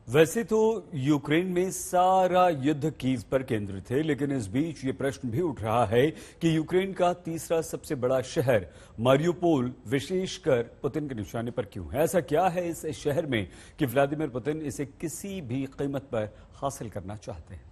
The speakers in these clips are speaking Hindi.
वैसे तो यूक्रेन में सारा युद्ध कीव पर केंद्रित है, लेकिन इस बीच ये प्रश्न भी उठ रहा है कि यूक्रेन का तीसरा सबसे बड़ा शहर मारियुपोल विशेषकर पुतिन के निशाने पर क्यों है। ऐसा क्या है इस शहर में कि व्लादिमीर पुतिन इसे किसी भी कीमत पर हासिल करना चाहते हैं।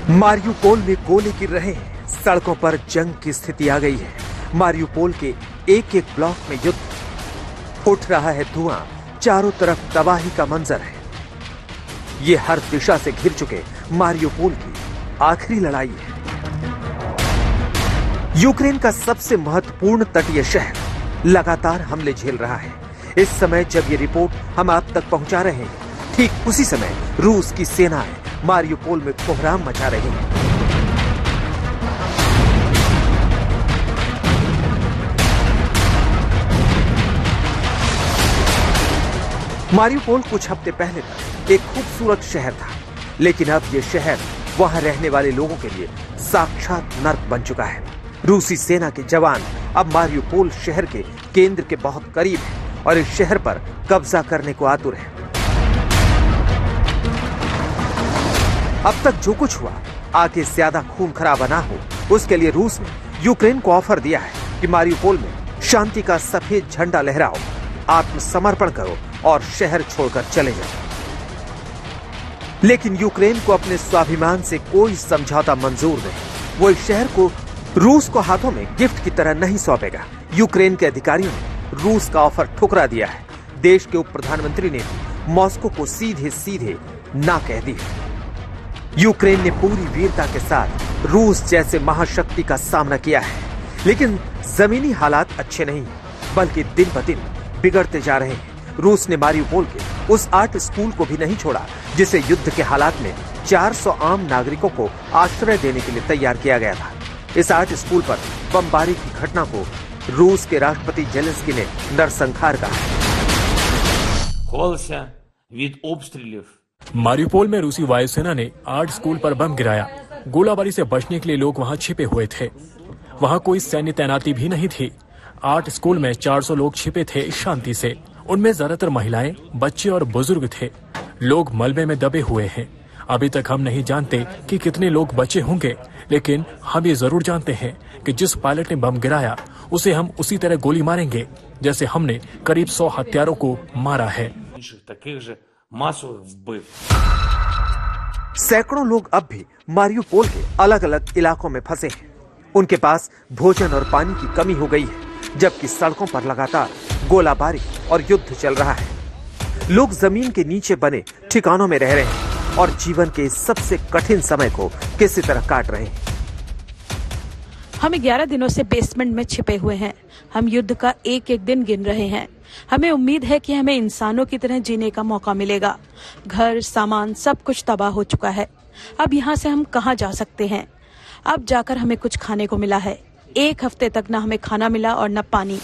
मारियुपोल में गोले गिर रहे हैं, सड़कों पर जंग की स्थिति आ गई है। मारियुपोल के एक एक ब्लॉक में युद्ध, उठ रहा है धुआं, चारों तरफ तबाही का मंजर है। ये हर दिशा से घिर चुके मारियुपोल की आखिरी लड़ाई है। यूक्रेन का सबसे महत्वपूर्ण तटीय शहर लगातार हमले झेल रहा है। इस समय जब ये रिपोर्ट हम आप तक पहुंचा रहे हैं, ठीक उसी समय रूस की सेनाएं मारियुपोल में कोहराम मचा रही है। मारियुपोल कुछ हफ्ते पहले तक एक खूबसूरत शहर था, लेकिन अब यह शहर वहां रहने वाले लोगों के लिए साक्षात नर्क बन चुका है। रूसी सेना के जवान अब मारियुपोल शहर के केंद्र के बहुत करीब हैं और इस शहर पर कब्जा करने को आतुर है। अब तक जो कुछ हुआ, आगे ज्यादा खून खराबा ना हो, उसके लिए रूस ने यूक्रेन को ऑफर दिया है कि मारियुपोल में शांति का सफेद झंडा लहराओ, आत्मसमर्पण करो और शहर छोड़कर चले जाओ। लेकिन यूक्रेन को अपने स्वाभिमान से कोई समझौता मंजूर नहीं। वो इस शहर को रूस को हाथों में गिफ्ट की तरह नहीं सौंपेगा। यूक्रेन के अधिकारियों ने रूस का ऑफर ठुकरा दिया है। देश के उप प्रधानमंत्री ने भी मॉस्को को सीधे सीधे ना कह दी है। यूक्रेन ने पूरी वीरता के साथ रूस जैसे महाशक्ति का सामना किया है, लेकिन जमीनी हालात अच्छे नहीं, बल्कि दिन ब दिन बिगड़ते जा रहे हैं। रूस ने मारियुपोल के उस आर्ट स्कूल को भी नहीं छोड़ा जिसे युद्ध के हालात में 400 आम नागरिकों को आश्रय देने के लिए तैयार किया गया था। इस आर्ट स्कूल पर बमबारी की घटना को रूस के राष्ट्रपति जेलेंस्की ने नरसंहार कहा। मारियुपोल में रूसी वायुसेना ने आर्ट स्कूल पर बम गिराया। गोलाबारी से बचने के लिए लोग वहां छिपे हुए थे। वहां कोई सैन्य तैनाती भी नहीं थी। आर्ट स्कूल में 400 लोग छिपे थे शांति से। उनमें ज्यादातर महिलाएं, बच्चे और बुजुर्ग थे। लोग मलबे में दबे हुए हैं। अभी तक हम नहीं जानते कि कितने लोग बचे होंगे, लेकिन हम ये जरूर जानते हैं कि जिस पायलट ने बम गिराया उसे हम उसी तरह गोली मारेंगे जैसे हमने करीब 100 हत्यारों को मारा है। सैकड़ों लोग अब भी मारियुपोल के अलग अलग इलाकों में फंसे हैं। उनके पास भोजन और पानी की कमी हो गई है, जबकि सड़कों पर लगातार गोलाबारी और युद्ध चल रहा है। लोग जमीन के नीचे बने ठिकानों में रह रहे हैं और जीवन के सबसे कठिन समय को किसी तरह काट रहे हैं। हम 11 दिनों से बेसमेंट में छिपे हुए हैं। हम युद्ध का एक एक दिन गिन रहे हैं। हमें उम्मीद है कि हमें इंसानों की तरह जीने का मौका मिलेगा। घर, सामान, सब कुछ तबाह हो चुका है। अब यहाँ से हम कहाँ जा सकते हैं? अब जाकर हमें कुछ खाने को मिला है। 1 हफ्ते तक न हमें खाना मिला और न पानी।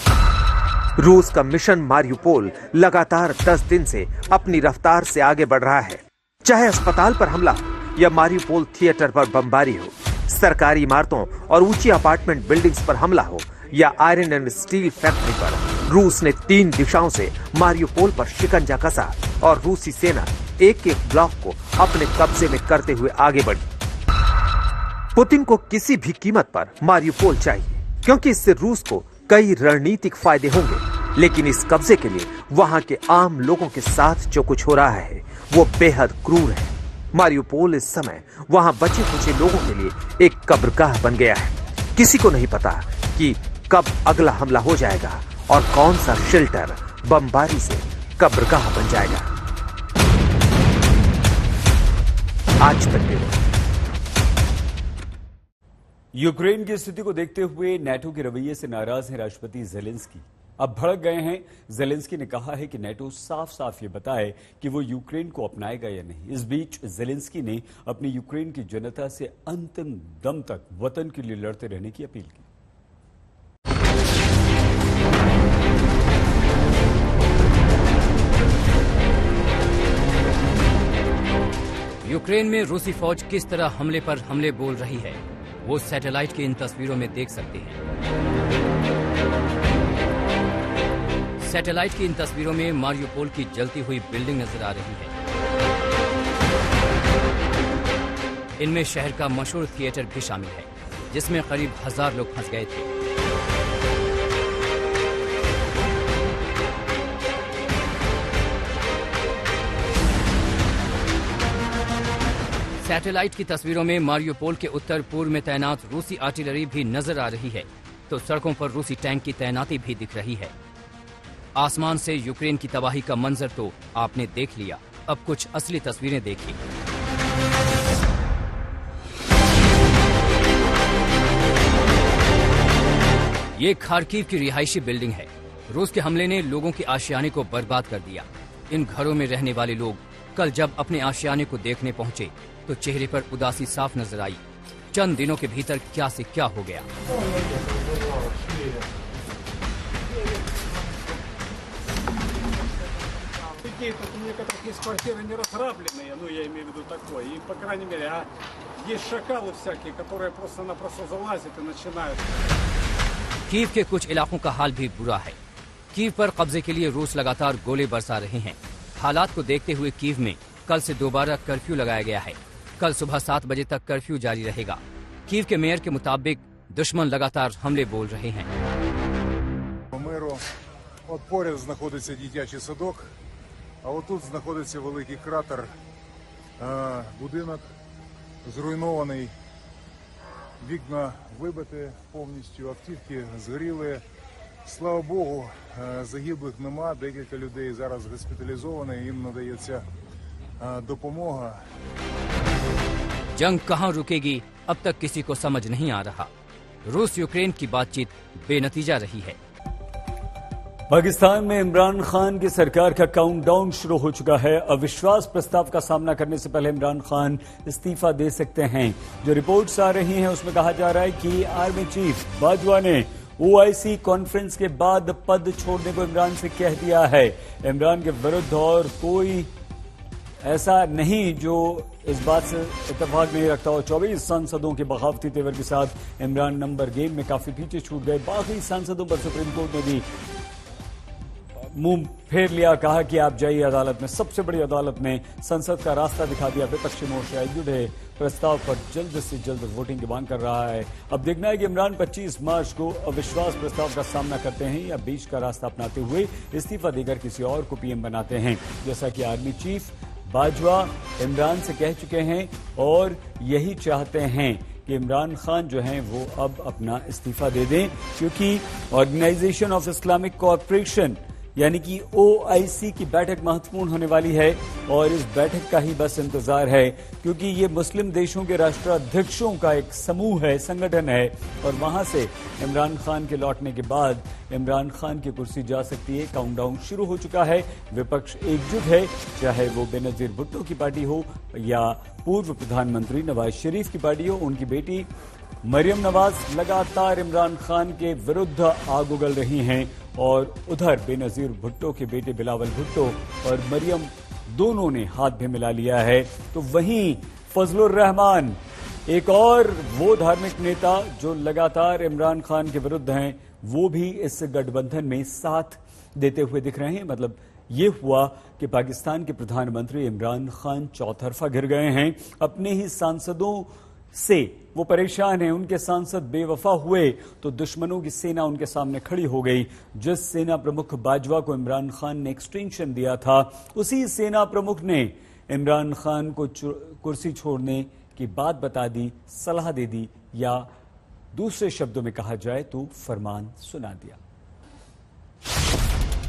रूस का मिशन मारियुपोल लगातार 10 दिन से अपनी रफ्तार से आगे बढ़ रहा है। चाहे अस्पताल पर हमला या मारियुपोल थिएटर पर बमबारी हो, सरकारी इमारतों और ऊंची अपार्टमेंट बिल्डिंग्स पर हमला हो या आयरन एंड स्टील फैक्ट्री पर, रूस ने 3 दिशाओं से मारियुपोल पर शिकंजा कसा और रूसी सेना एक एक ब्लॉक को अपने कब्जे में करते हुए आगे बढ़ी। पुतिन को किसी भी कीमत पर मारियुपोल चाहिए, क्योंकि इससे रूस को कई रणनीतिक फायदे होंगे। लेकिन इस कब्जे के लिए वहां के आम लोगों के साथ जो कुछ हो रहा है वो बेहद क्रूर है। मारियुपोल इस समय वहां बचे खुचे लोगों के लिए एक कब्रगाह बन गया है। किसी को नहीं पता कि कब अगला हमला हो जाएगा और कौन सा शेल्टर बमबारी से कब्रगाह बन जाएगा। आज तक यूक्रेन की स्थिति को देखते हुए नेटो के रवैये से नाराज हैं राष्ट्रपति जेलेंस्की। अब भड़क गए हैं। जेलेंस्की ने कहा है कि नेटो साफ साफ ये बताए कि वो यूक्रेन को अपनाएगा या नहीं। इस बीच जेलेंस्की ने अपनी यूक्रेन की जनता से अंतिम दम तक वतन के लिए लड़ते रहने की अपील की। यूक्रेन में रूसी फौज किस तरह हमले पर हमले बोल रही है, वो सैटेलाइट की इन तस्वीरों में देख सकते हैं। सैटेलाइट की इन तस्वीरों में मारियोपोल की जलती हुई बिल्डिंग नजर आ रही है। इनमें शहर का मशहूर थिएटर भी शामिल है, जिसमें करीब 1000 लोग फंस गए थे। सैटेलाइट की तस्वीरों में मारियोपोल के उत्तर पूर्व में तैनात रूसी आर्टिलरी भी नजर आ रही है, तो सड़कों पर रूसी टैंक की तैनाती भी दिख रही है। आसमान से यूक्रेन की तबाही का मंजर तो आपने देख लिया, अब कुछ असली तस्वीरें देखिए। ये खार्किव की रिहायशी बिल्डिंग है। रूस के हमले ने लोगों के आशियाने को बर्बाद कर दिया। इन घरों में रहने वाले लोग कल जब अपने आशियाने को देखने पहुंचे तो चेहरे पर उदासी साफ नजर आई। चंद दिनों के भीतर क्या से क्या हो गया। Такие тут у некоторых есть квартиры не разграбленные, ну я имею в виду такое. И по крайней мере, есть шакалы всякие, которые просто-напросто залазят и начинают. कीव के कुछ इलाकों का हाल भी बुरा है। कीव पर कब्जे के लिए रूस लगातार गोले बरसा रहे हैं। हालात को देखते हुए कीव में कल से दोबारा कर्फ्यू लगाया गया है। कल सुबह 7 बजे तक कर्फ्यू जारी रहेगा। कीव के मेयर के मुताबिक दुश्मन लगातार हमले बोल रहे हैं। Меру, от поряд знаходиться дитячий садок, а отут знаходиться великий кратер. Будинок зруйнований, вікна вибиті повністю, автівки згоріли. Слава Богу, загиблих нема, декілька людей зараз госпіталізовані, їм надається допомога. जंग कहां रुकेगी अब तक किसी को समझ नहीं आ रहा। रूस यूक्रेन की बातचीत बेनतीजा रही है। पाकिस्तान में इमरान खान की सरकार का काउंटडाउन शुरू हो चुका है। अविश्वास प्रस्ताव का सामना करने से पहले इमरान खान इस्तीफा दे सकते हैं। जो रिपोर्ट्स आ रही हैं उसमें कहा जा रहा है कि आर्मी चीफ बाजवा ने OIC कॉन्फ्रेंस के बाद पद छोड़ने को इमरान से कह दिया है। इमरान के विरुद्ध और कोई ऐसा नहीं जो इस बात से इत्तेफाक नहीं रखता हो। 24 सांसदों के बगावती तेवर के साथ इमरान नंबर गेम में काफी पीछे छूट गए। बाकी सांसदों पर सुप्रीम कोर्ट ने भी मुंह फेर लिया, कहा कि आप जाइए अदालत में। सबसे बड़ी अदालत में संसद का रास्ता दिखा दिया। विपक्षी मोर्चा एकजुट है, प्रस्ताव पर जल्द से जल्द वोटिंग की मांग कर रहा है। अब देखना है कि इमरान 25 मार्च को अविश्वास प्रस्ताव का सामना करते हैं या बीच का रास्ता अपनाते हुए इस्तीफा देकर किसी और को PM बनाते हैं, जैसा कि आर्मी चीफ बाजवा इमरान से कह चुके हैं और यही चाहते हैं कि इमरान खान जो हैं वो अब अपना इस्तीफा दे दें, क्योंकि ऑर्गेनाइजेशन ऑफ इस्लामिक कोऑपरेशन यानी कि OIC की बैठक महत्वपूर्ण होने वाली है और इस बैठक का ही बस इंतजार है, क्योंकि ये मुस्लिम देशों के राष्ट्राध्यक्षों का एक समूह है, संगठन है, और वहां से इमरान खान के लौटने के बाद इमरान खान की कुर्सी जा सकती है। काउंटडाउन शुरू हो चुका है। विपक्ष एकजुट है, चाहे वो बेनजीर भुट्टो की पार्टी हो या पूर्व प्रधानमंत्री नवाज शरीफ की पार्टी हो। उनकी बेटी मरियम नवाज लगातार इमरान खान के विरुद्ध आग उगल रही हैं और उधर बेनजीर भुट्टो के बेटे बिलावल भुट्टो और मरियम दोनों ने हाथ भी मिला लिया है। तो वहीं फजलुर रहमान, एक और वो धार्मिक नेता जो लगातार इमरान खान के विरुद्ध हैं, वो भी इस गठबंधन में साथ देते हुए दिख रहे हैं। मतलब ये हुआ कि पाकिस्तान के प्रधानमंत्री इमरान खान चौतरफा घिर गए हैं। अपने ही सांसदों से वो परेशान हैं, उनके सांसद बेवफा हुए तो दुश्मनों की सेना उनके सामने खड़ी हो गई। जिस सेना प्रमुख बाजवा को इमरान खान ने एक्सटेंशन दिया था, उसी सेना प्रमुख ने इमरान खान को कुर्सी छोड़ने की बात बता दी, सलाह दे दी, या दूसरे शब्दों में कहा जाए तो फरमान सुना दिया।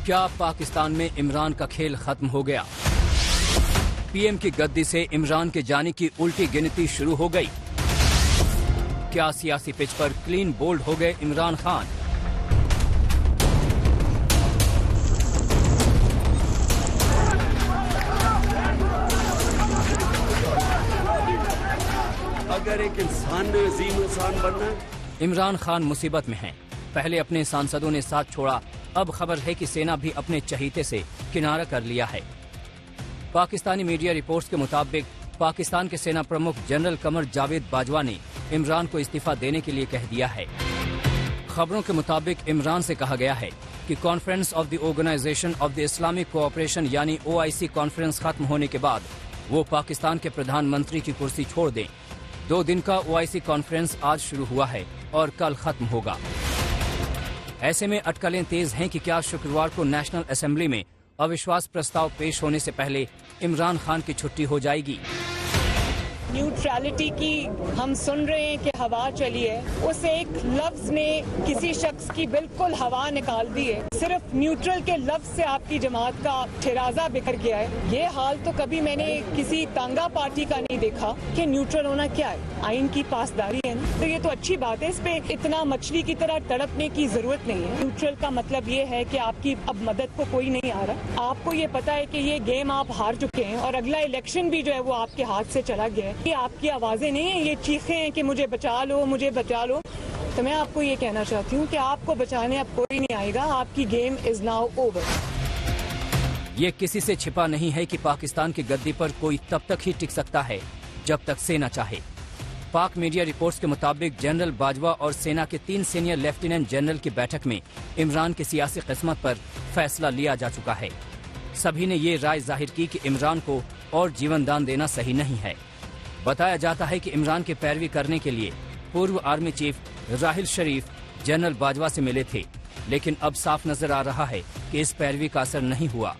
क्या पाकिस्तान में इमरान का खेल खत्म हो गया? PM की गद्दी से इमरान के जाने की उल्टी गिनती शुरू हो गई। क्या सियासी पिच पर क्लीन बोल्ड हो गए इमरान खान? अगर एक इंसान ने अजीम इंसान बनना है। इमरान खान मुसीबत में हैं। पहले अपने सांसदों ने साथ छोड़ा, अब खबर है कि सेना भी अपने चहीते से किनारा कर लिया है। पाकिस्तानी मीडिया रिपोर्ट्स के मुताबिक पाकिस्तान के सेना प्रमुख जनरल कमर जावेद बाजवा ने इमरान को इस्तीफा देने के लिए कह दिया है। खबरों के मुताबिक इमरान से कहा गया है कि conference of the organisation of the Islamic cooperation यानी OIC कॉन्फ्रेंस खत्म होने के बाद वो पाकिस्तान के प्रधानमंत्री की कुर्सी छोड़ दें। 2 दिन का OIC कॉन्फ्रेंस आज शुरू हुआ है और कल खत्म होगा। ऐसे में अटकलें तेज हैं कि क्या शुक्रवार को नेशनल असेंबली में अविश्वास प्रस्ताव पेश होने से पहले इमरान खान की छुट्टी हो जाएगी। न्यूट्रलिटी की हम सुन रहे हैं कि हवा चली है, उस एक लफ्ज ने किसी शख्स की बिल्कुल हवा निकाल दी है। सिर्फ न्यूट्रल के लफ्ज से आपकी जमात का ठिराजा बिखर गया है। ये हाल तो कभी मैंने किसी तांगा पार्टी का नहीं देखा कि न्यूट्रल होना क्या है, आइन की पासदारी है ना, तो ये तो अच्छी बात है। इस पे इतना मछली की तरह तड़पने की जरूरत नहीं है। न्यूट्रल का मतलब ये है कि आपकी अब मदद को कोई नहीं आ रहा, आपको ये पता है कि ये गेम आप हार चुके हैं और अगला इलेक्शन भी जो है वो आपके हाथ से चला गया है। ये आपकी आवाजें नहीं है, ये चीखें हैं कि मुझे बचा लो, मुझे बचा लो। तो मैं आपको ये कहना चाहती हूँ कि आपको बचाने अब कोई नहीं आएगा, आपकी गेम इज नाउ ओवर। ये किसी से छिपा नहीं है कि पाकिस्तान की गद्दी पर कोई तब तक ही टिक सकता है जब तक सेना चाहे। पाक मीडिया रिपोर्ट्स के मुताबिक जनरल बाजवा और सेना के 3 सीनियर लेफ्टिनेंट जनरल की बैठक में इमरान की सियासी किस्मत पर फैसला लिया जा चुका है। सभी ने ये राय जाहिर की कि इमरान को और जीवन दान देना सही नहीं है। बताया जाता है कि इमरान की पैरवी करने के लिए पूर्व आर्मी चीफ राहिल शरीफ जनरल बाजवा से मिले थे, लेकिन अब साफ नजर आ रहा है कि इस पैरवी का असर नहीं हुआ।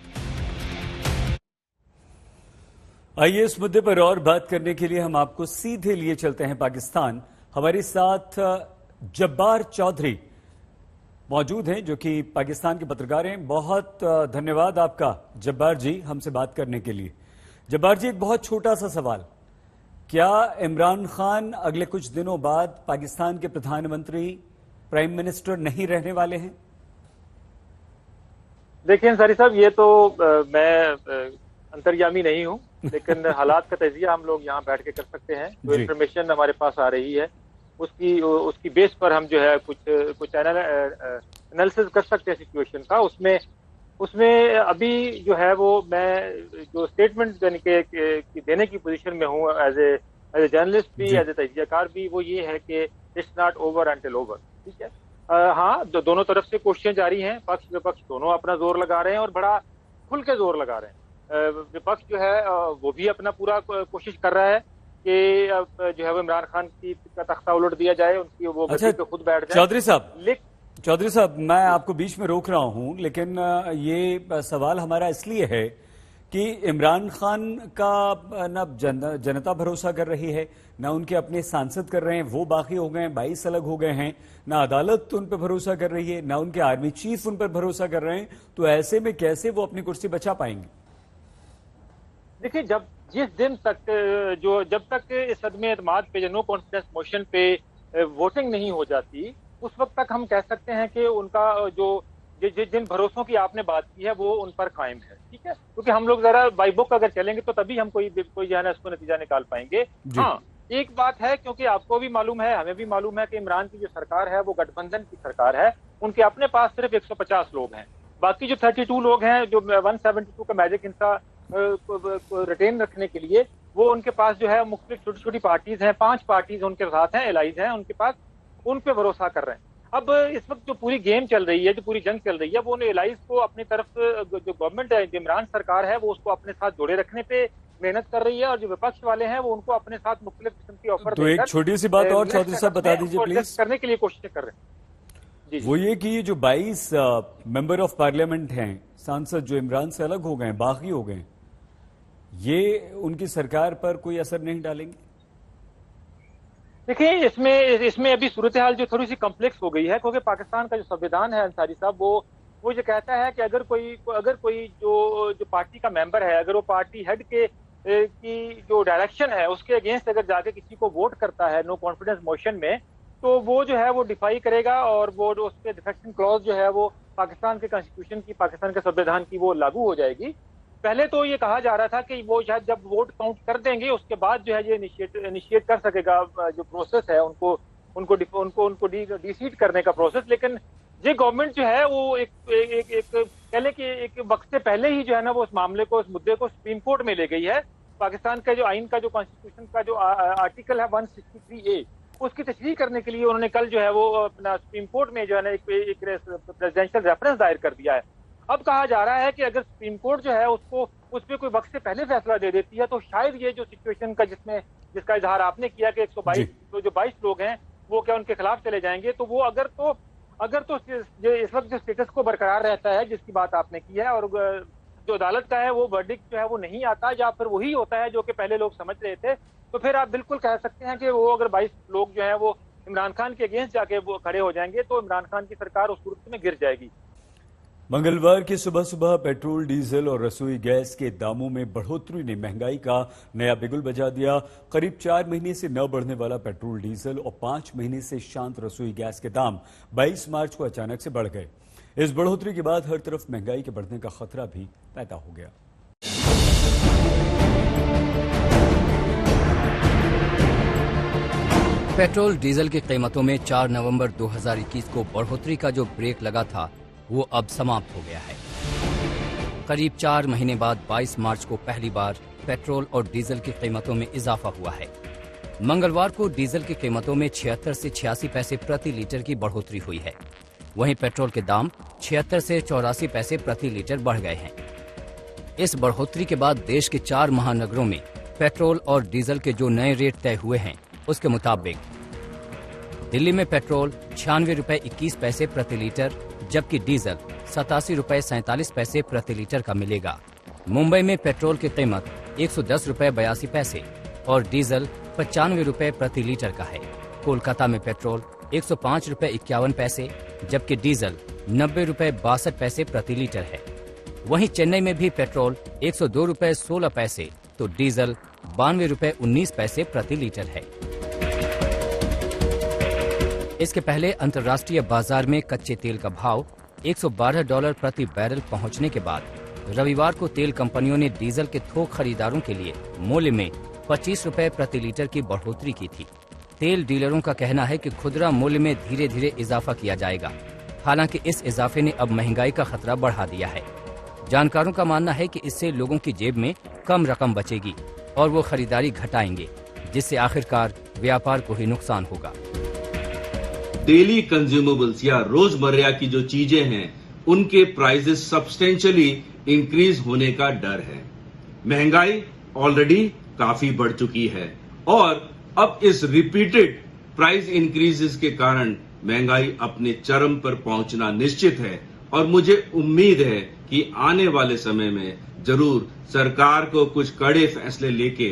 आइए इस मुद्दे पर और बात करने के लिए हम आपको सीधे लिए चलते हैं पाकिस्तान। हमारे साथ जब्बार चौधरी मौजूद हैं जो कि पाकिस्तान के पत्रकार हैं। बहुत धन्यवाद आपका जब्बार जी हमसे बात करने के लिए। जब्बार जी, एक बहुत छोटा सा सवाल, क्या इमरान खान अगले कुछ दिनों बाद पाकिस्तान के प्रधानमंत्री प्राइम मिनिस्टर नहीं रहने वाले हैं? देखिए अंसारी साहब, ये तो मैं अंतर्यामी नहीं हूँ, लेकिन हालात का तजिया हम लोग यहाँ बैठ के कर सकते हैं। जो इन्फॉर्मेशन हमारे पास आ रही है उसकी बेस पर हम जो है कुछ एनालिसिस कर सकते हैं सिचुएशन का। उसमें अभी जो है वो मैं जो स्टेटमेंट देने की पोजीशन में हूँ एज ए जर्नलिस्ट भी, एज ए तजियाकार भी, वो ये है कि it's not over until over. ठीक है, हाँ, दोनों तरफ से कोशिशें जारी हैं, पक्ष विपक्ष दोनों अपना जोर लगा रहे हैं और बड़ा खुल के जोर लगा रहे हैं। विपक्ष जो है वो भी अपना पूरा कोशिश कर रहा है कि जो है वो इमरान खान का तख्ता उलट दिया जाए, उनकी वो गद्दी पे खुद बैठ जाए। चौधरी साहब, मैं आपको बीच में रोक रहा हूं, लेकिन ये सवाल हमारा इसलिए है कि इमरान खान का न जनता भरोसा कर रही है, न उनके अपने सांसद कर रहे हैं, वो बाकी हो गए हैं, 22 अलग हो गए हैं, न अदालत उन पर भरोसा कर रही है, न उनके आर्मी चीफ उन पर भरोसा कर रहे हैं। तो ऐसे में कैसे वो अपनी कुर्सी बचा पाएंगे? देखिए, जब तक इस सदमे एतमाद पे, नो कॉन्फिडेंस मोशन पे वोटिंग नहीं हो जाती, उस वक्त तक हम कह सकते हैं कि उनका जिन भरोसों की आपने बात की है वो उन पर कायम है। ठीक है, क्योंकि हम लोग जरा बाई बुक अगर चलेंगे तो तभी हम कोई जो है ना उसको नतीजा निकाल पाएंगे। हाँ, एक बात है, क्योंकि आपको भी मालूम है, हमें भी मालूम है कि इमरान की जो सरकार है वो गठबंधन की सरकार है। उनके अपने पास सिर्फ 150 लोग हैं, बाकी जो 32 लोग हैं, जो 172 का मैजिक हिस्सा रिटेन रखने के लिए, वो उनके पास जो है मुख्तलिफ छोटी छोटी पार्टीज हैं, 5 पार्टीज उनके साथ हैं, एलाइज हैं उनके पास, उन पे भरोसा कर रहे हैं। अब इस वक्त जो पूरी गेम चल रही है, जो पूरी जंग चल रही है, वो उन एलाइज को अपनी तरफ, जो गवर्नमेंट है, जो इमरान सरकार है, वो उसको अपने साथ जोड़े रखने पे मेहनत कर रही है, और जो विपक्ष वाले हैं वो उनको अपने साथ मुख्तलिफ किस्म की ऑफर तो एक छोटी सी बात और चौधरी साहब बता दीजिए प्लीज, करने के लिए कोशिश कर रहे हैं। वो ये कि जो 22 मेंबर ऑफ पार्लियामेंट हैं, सांसद जो इमरान से अलग हो गए, बागी हो गए, ये उनकी सरकार पर कोई असर नहीं डालेंगे? देखिए, इसमें अभी सूरत हाल जो थोड़ी सी कॉम्प्लेक्स हो गई है, क्योंकि पाकिस्तान का जो संविधान है अंसारी साहब, वो जो कहता है कि अगर कोई जो पार्टी का मेंबर है, अगर वो पार्टी हेड की जो डायरेक्शन है उसके अगेंस्ट अगर जाके किसी को वोट करता है नो कॉन्फिडेंस मोशन में, तो वो जो है वो डिफाई करेगा, और वो उस पर डिफेक्शन क्लॉज जो है वो पाकिस्तान के कॉन्स्टिट्यूशन की, पाकिस्तान के संविधान की वो लागू हो जाएगी। पहले तो ये कहा जा रहा था कि वो शायद जब वोट काउंट कर देंगे उसके बाद जो है ये इनिशिएट कर सकेगा जो प्रोसेस है, उनको डिसीट करने का प्रोसेस। लेकिन ये गवर्नमेंट जो है वो एक कह लें कि एक वक्त से पहले ही जो है ना वो उस मामले को, उस मुद्दे को सुप्रीम कोर्ट में ले गई है, पाकिस्तान का जो आइन का जो कॉन्स्टिट्यूशन का जो आर्टिकल है 163A, उसकी तशरीह करने के लिए उन्होंने कल जो है वो अपना सुप्रीम कोर्ट में जो है ना एक प्रेसिडेंशियल रेफरेंस दायर कर दिया है। अब कहा जा रहा है कि अगर सुप्रीम कोर्ट जो है उसको उस पर कोई वक्त से पहले फैसला दे देती है तो शायद ये जो सिचुएशन का जिसका इजहार आपने किया कि 122 जो 22 लोग हैं वो क्या उनके खिलाफ चले जाएंगे, तो वो अगर तो इस वक्त जो स्टेटस को बरकरार रहता है जिसकी बात आपने की है और जो अदालत का है वो वर्डिक्ट जो है वो नहीं आता या फिर वही होता है जो कि पहले लोग समझ रहे थे, तो फिर आप बिल्कुल कह सकते हैं कि वो अगर 22 लोग जो हैं वो इमरान खान के अगेंस्ट जाके वो खड़े हो जाएंगे तो इमरान खान की सरकार उस सूरत में गिर जाएगी। मंगलवार की सुबह सुबह पेट्रोल, डीजल और रसोई गैस के दामों में बढ़ोतरी ने महंगाई का नया बिगुल बजा दिया। करीब 4 महीने से न बढ़ने वाला पेट्रोल, डीजल और 5 महीने से शांत रसोई गैस के दाम 22 मार्च को अचानक से बढ़ गए। इस बढ़ोतरी के बाद हर तरफ महंगाई के बढ़ने का खतरा भी पैदा हो गया। पेट्रोल डीजल की कीमतों में 4 नवंबर 2021 को बढ़ोतरी का जो ब्रेक लगा था वो अब समाप्त हो गया है। करीब 4 महीने बाद 22 मार्च को पहली बार पेट्रोल और डीजल की कीमतों में इजाफा हुआ है। मंगलवार को डीजल की कीमतों में 76 से 86 पैसे प्रति लीटर की बढ़ोतरी हुई है। वहीं पेट्रोल के दाम 76 से 84 पैसे प्रति लीटर बढ़ गए हैं। इस बढ़ोतरी के बाद देश के 4 महानगरों में पेट्रोल और डीजल के जो नए रेट तय हुए हैं उसके मुताबिक दिल्ली में पेट्रोल 96 रुपए 21 पैसे प्रति लीटर जबकि डीजल 87 रुपए 47 पैसे प्रति लीटर का मिलेगा। मुंबई में पेट्रोल की कीमत 110 रुपए 82 पैसे और डीजल 95 रुपए प्रति लीटर का है। कोलकाता में पेट्रोल 105 रुपए 51 पैसे जबकि डीजल 90 रुपए 62 पैसे प्रति लीटर है। वहीं चेन्नई में भी पेट्रोल 102 रुपए 16 पैसे तो डीजल 92 रुपए 19 पैसे प्रति लीटर है। इसके पहले अंतर्राष्ट्रीय बाजार में कच्चे तेल का भाव $112 प्रति बैरल पहुंचने के बाद रविवार को तेल कंपनियों ने डीजल के थोक खरीदारों के लिए मूल्य में 25 रुपए प्रति लीटर की बढ़ोतरी की थी। तेल डीलरों का कहना है कि खुदरा मूल्य में धीरे धीरे इजाफा किया जाएगा। हालांकि इस इजाफे ने अब महंगाई का खतरा बढ़ा दिया है। जानकारों का मानना है कि इससे लोगों की जेब में कम रकम बचेगी और वो खरीदारी घटाएंगे, जिससे आखिरकार व्यापार को ही नुकसान होगा। डेली कंज्यूमेबल्स या रोजमर्रा की जो चीजें हैं उनके प्राइसेस सब्सटेंशियली इंक्रीज होने का डर है। महंगाई ऑलरेडी काफी बढ़ चुकी है और अब इस रिपीटेड प्राइस इंक्रीजेस के कारण महंगाई अपने चरम पर पहुंचना निश्चित है और मुझे उम्मीद है कि आने वाले समय में जरूर सरकार को कुछ कड़े फैसले लेके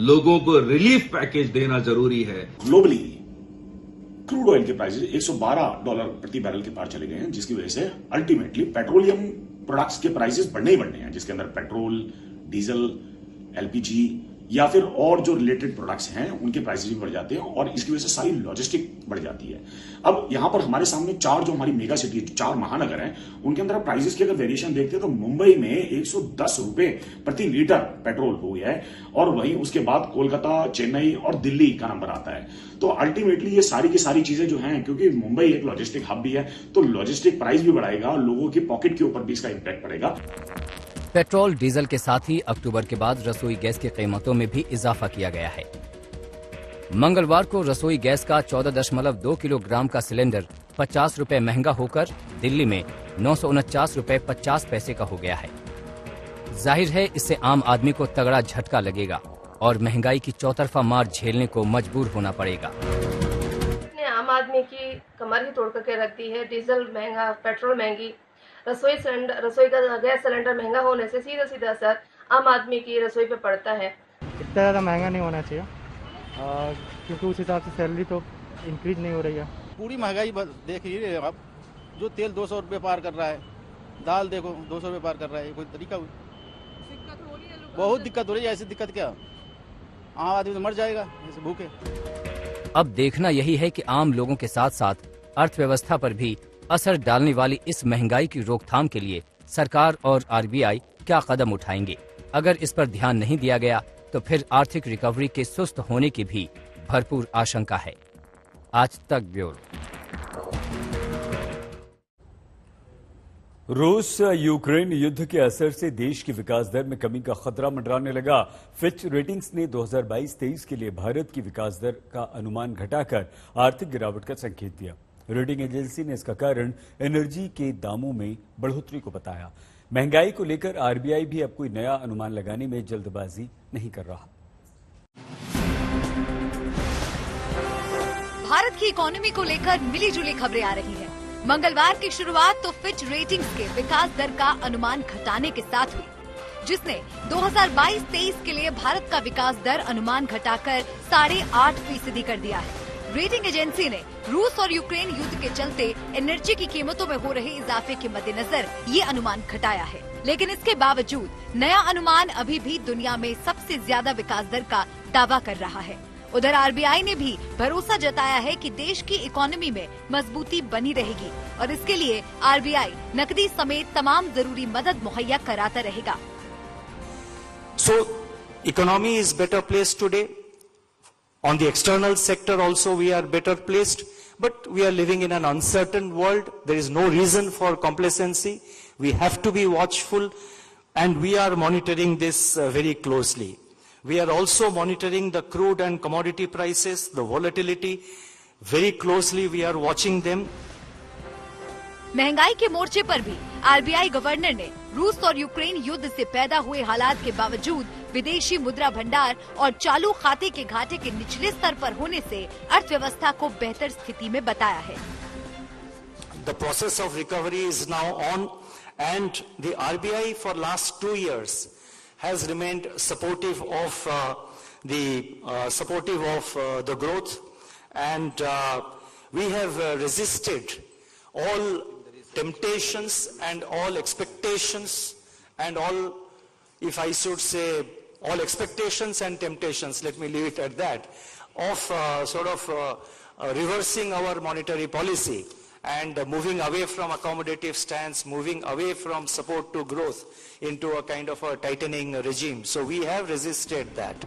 लोगों को रिलीफ पैकेज देना जरूरी है। ग्लोबली क्रूड ऑयल के प्राइसेस $112 प्रति बैरल के पार चले गए हैं, जिसकी वजह से अल्टीमेटली पेट्रोलियम प्रोडक्ट्स के प्राइसेस बढ़ने ही बढ़ने हैं, जिसके अंदर पेट्रोल, डीजल, एलपीजी या फिर और जो रिलेटेड प्रोडक्ट्स हैं उनके प्राइसेस भी बढ़ जाते हैं और इसकी वजह से सारी लॉजिस्टिक बढ़ जाती है। अब यहां पर हमारे सामने 4 जो हमारी मेगा सिटी 4 महानगर हैं उनके अंदर प्राइसेस की अगर वेरिएशन देखते हैं तो मुंबई में 110 रुपए प्रति लीटर पेट्रोल हो गया है और वहीं उसके बाद कोलकाता, चेन्नई और दिल्ली का नंबर आता है। तो अल्टीमेटली ये सारी की सारी चीजें जो हैं, क्योंकि मुंबई एक लॉजिस्टिक हब भी है तो लॉजिस्टिक प्राइस भी बढ़ाएगा, लोगों की पॉकेट के ऊपर भी इसका इंपैक्ट पड़ेगा। पेट्रोल डीजल के साथ ही अक्टूबर के बाद रसोई गैस की कीमतों में भी इजाफा किया गया है। मंगलवार को रसोई गैस का 14.2 किलोग्राम का सिलेंडर 50 रुपए महंगा होकर दिल्ली में 949 रुपए 50 पैसे का हो गया है। जाहिर है इससे आम आदमी को तगड़ा झटका लगेगा और महंगाई की चौतरफा मार झेलने को मजबूर होना पड़ेगा। आम आदमी की कमर ही तोड़ करके रख दी है। डीजल महंगा, पेट्रोल महंगी, रसोई का गैस सिलेंडर महंगा होने से सीधा सीधा असर आम आदमी की रसोई पे पड़ता है। इतना ज़्यादा महंगा नहीं होना चाहिए क्योंकि उस हिसाब से सैलरी तो इंक्रीज नहीं हो रही है। पूरी महंगाई देख लीजिए आप, जो तेल 200 रुपये पार कर रहा है, दाल देखो 200 रुपये पार कर रहा है, कोई तरीका हुई? बहुत दिक्कत हो रही है। ऐसी दिक्कत क्या, आम आदमी तो मर जाएगा ऐसे भूखे। अब देखना यही है कि आम लोगों के साथ साथ अर्थव्यवस्था पर भी असर डालने वाली इस महंगाई की रोकथाम के लिए सरकार और आरबीआई क्या कदम उठाएंगे। अगर इस पर ध्यान नहीं दिया गया तो फिर आर्थिक रिकवरी के सुस्त होने की भी भरपूर आशंका है। आज तक ब्यूरो। रूस यूक्रेन युद्ध के असर से देश की विकास दर में कमी का खतरा मंडराने लगा। फिच रेटिंग्स ने 2022-23 के लिए भारत की विकास दर का अनुमान घटाकर आर्थिक गिरावट का संकेत दिया। रेटिंग एजेंसी ने इसका कारण एनर्जी के दामों में बढ़ोतरी को बताया। महंगाई को लेकर आरबीआई भी अब कोई नया अनुमान लगाने में जल्दबाजी नहीं कर रहा। भारत की इकोनॉमी को लेकर मिली जुली खबरें आ रही हैं। मंगलवार की शुरुआत तो फिच रेटिंग्स के विकास दर का अनुमान घटाने के साथ हुई, जिसने 2022-23 के लिए भारत का विकास दर अनुमान घटाकर 8.5% कर दिया है। रेटिंग एजेंसी ने रूस और यूक्रेन युद्ध के चलते एनर्जी की कीमतों में हो रहे इजाफे के मद्देनजर ये अनुमान घटाया है, लेकिन इसके बावजूद नया अनुमान अभी भी दुनिया में सबसे ज्यादा विकास दर का दावा कर रहा है। उधर आरबीआई ने भी भरोसा जताया है कि देश की इकोनॉमी में मजबूती बनी रहेगी और इसके लिए आरबीआई नकदी समेत तमाम जरूरी मदद मुहैया कराता रहेगा। So, economy is better placed today. On the external sector also we are better placed, but we are living in an uncertain world. There is no reason for complacency. We have to be watchful and we are monitoring this very closely. We are also monitoring the crude and commodity prices, the volatility. Very closely we are watching them. महंगाई के मोर्चे पर भी आरबीआई गवर्नर ने रूस और यूक्रेन युद्ध से पैदा हुए हालात के बावजूद विदेशी मुद्रा भंडार और चालू खाते के घाटे के निचले स्तर पर होने से अर्थव्यवस्था को बेहतर स्थिति में बताया है। The process of recovery is now on and the RBI for last 2 years has remained supportive of the growth, and we have resisted all temptations and all expectations and all, if I should say, all expectations and temptations, let me leave it at that, of reversing our monetary policy and moving away from accommodative stance, moving away from support to growth into a kind of a tightening regime. So we have resisted that.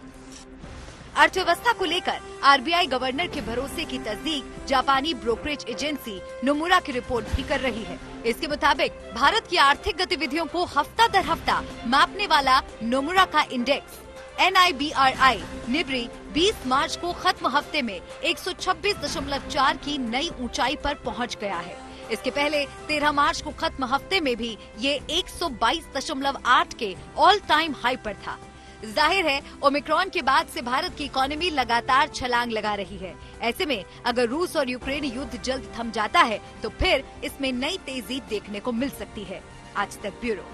अर्थव्यवस्था को लेकर आरबीआई गवर्नर के भरोसे की तस्दीक जापानी ब्रोकरेज एजेंसी नोमुरा की रिपोर्ट भी कर रही है। इसके मुताबिक भारत की आर्थिक गतिविधियों को हफ्ता दर हफ्ता मापने वाला नोमुरा का इंडेक्स NIBRI निब्री 20 मार्च को खत्म हफ्ते में 126.4 की नई ऊंचाई पर पहुंच गया है। इसके पहले 13 मार्च को खत्म हफ्ते में भी ये 122.8 के ऑल टाइम हाई पर था। जाहिर है ओमिक्रॉन के बाद से भारत की इकोनॉमी लगातार छलांग लगा रही है। ऐसे में अगर रूस और यूक्रेन युद्ध जल्द थम जाता है तो फिर इसमें नई तेजी देखने को मिल सकती है। आज तक ब्यूरो।